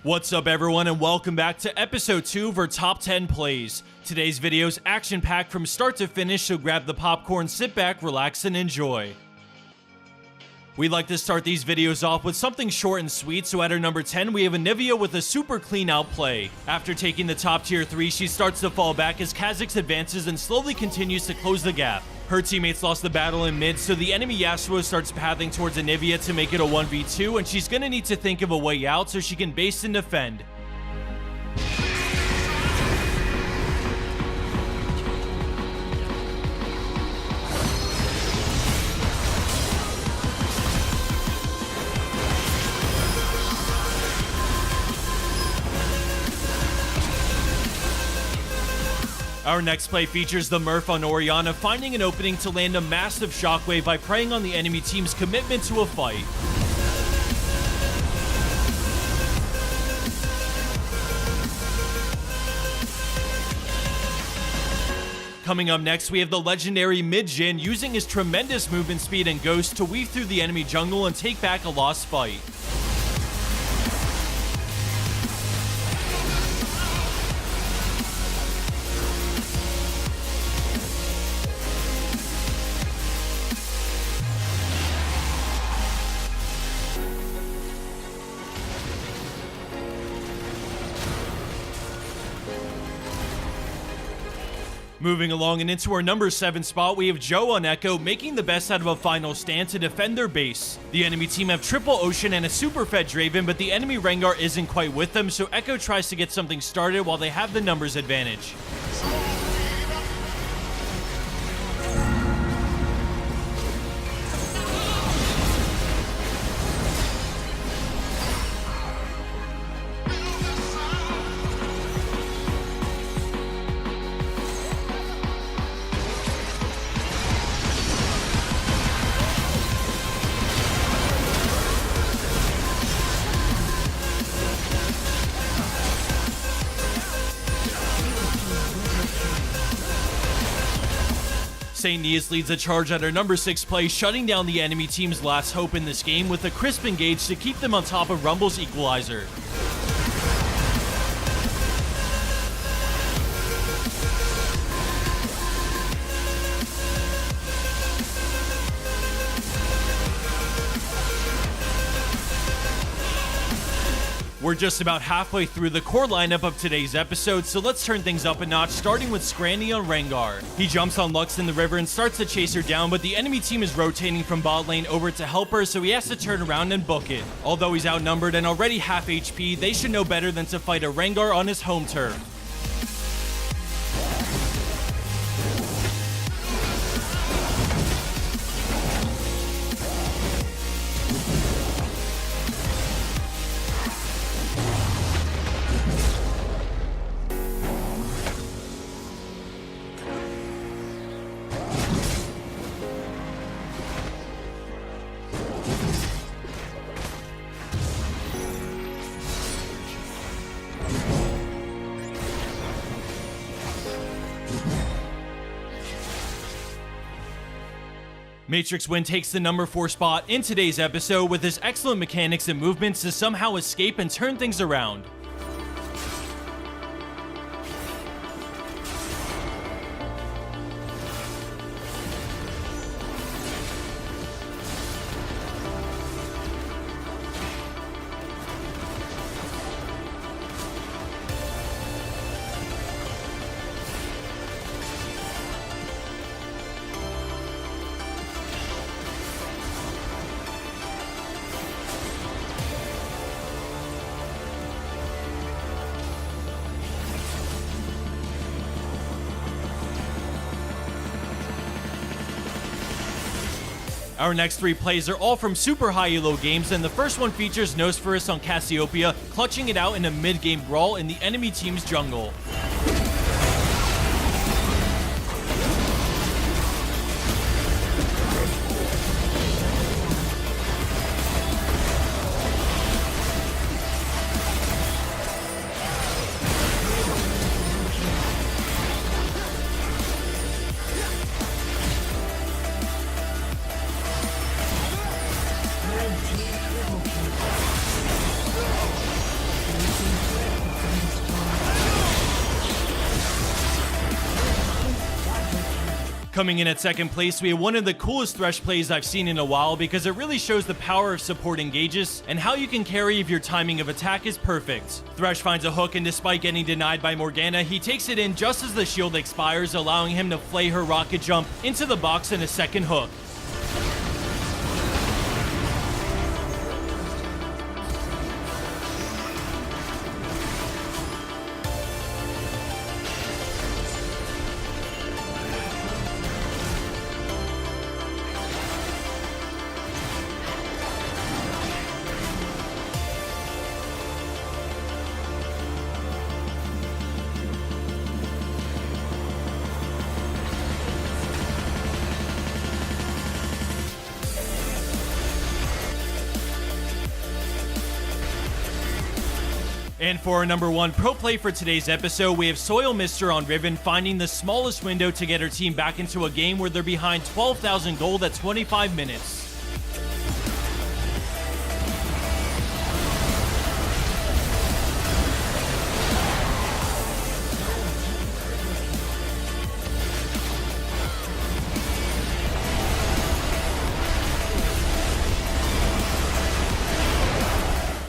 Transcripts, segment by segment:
What's up everyone and welcome back to episode 2 of our top 10 plays. Today's video is action-packed from start to finish, so grab the popcorn, sit back, relax, and enjoy. We like to start these videos off with something short and sweet, so at our number 10 we have Anivia with a super clean outplay. After taking the top tier 3, she starts to fall back as Kha'Zix advances and slowly continues to close the gap. Her teammates lost the battle in mid, so the enemy Yasuo starts pathing towards Anivia to make it a 1v2, and she's gonna need to think of a way out so she can base and defend. Our next play features the Murph on Orianna finding an opening to land a massive shockwave by preying on the enemy team's commitment to a fight. Coming up next, we have the legendary mid-Jhin using his tremendous movement speed and ghost to weave through the enemy jungle and take back a lost fight. Moving along and into our number 7 spot, we have Joe on Echo making the best out of a final stand to defend their base. The enemy team have triple Ocean and a super fed Draven, but the enemy Rengar isn't quite with them, so Echo tries to get something started while they have the numbers advantage. St. Nias leads the charge at our number 6 play, shutting down the enemy team's last hope in this game with a crisp engage to keep them on top of Rumble's equalizer. We're just about halfway through the core lineup of today's episode, so let's turn things up a notch, starting with Scrandy on Rengar. He jumps on Lux in the river and starts to chase her down, but the enemy team is rotating from bot lane over to help her, so he has to turn around and book it. Although he's outnumbered and already half HP, they should know better than to fight a Rengar on his home turf. Matrix Wind takes the number 4 spot in today's episode with his excellent mechanics and movements to somehow escape and turn things around. Our next 3 plays are all from super high elo games, and the first one features Nosferus on Cassiopeia, clutching it out in a mid-game brawl in the enemy team's jungle. Coming in at second place, we have one of the coolest Thresh plays I've seen in a while because it really shows the power of supporting Aegis and how you can carry if your timing of attack is perfect. Thresh finds a hook, and despite getting denied by Morgana, he takes it in just as the shield expires, allowing him to flay her rocket jump into the box in a second hook. And for our number 1 pro play for today's episode, we have Soil Mister on Riven finding the smallest window to get her team back into a game where they're behind 12,000 gold at 25 minutes.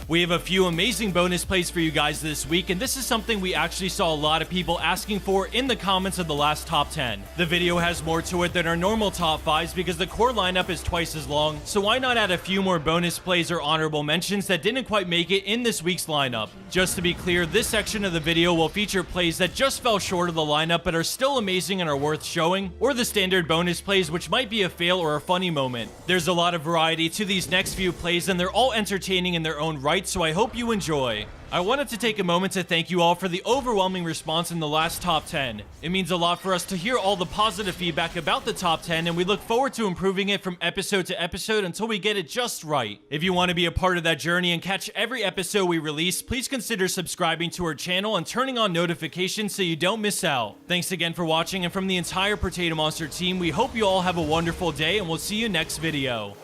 We have a few amazing bonus plays for you guys this week, and this is something we actually saw a lot of people asking for in the comments of the last top 10. The video has more to it than our normal top 5s because the core lineup is twice as long, so why not add a few more bonus plays or honorable mentions that didn't quite make it in this week's lineup. Just to be clear, this section of the video will feature plays that just fell short of the lineup but are still amazing and are worth showing, or the standard bonus plays which might be a fail or a funny moment. There's a lot of variety to these next few plays, and they're all entertaining in their own right, so I hope you enjoy. I wanted to take a moment to thank you all for the overwhelming response in the last top 10. It means a lot for us to hear all the positive feedback about the top 10, and we look forward to improving it from episode to episode until we get it just right. If you want to be a part of that journey and catch every episode we release, please consider subscribing to our channel and turning on notifications so you don't miss out. Thanks again for watching, and from the entire Protatomonster team, we hope you all have a wonderful day, and we'll see you next video.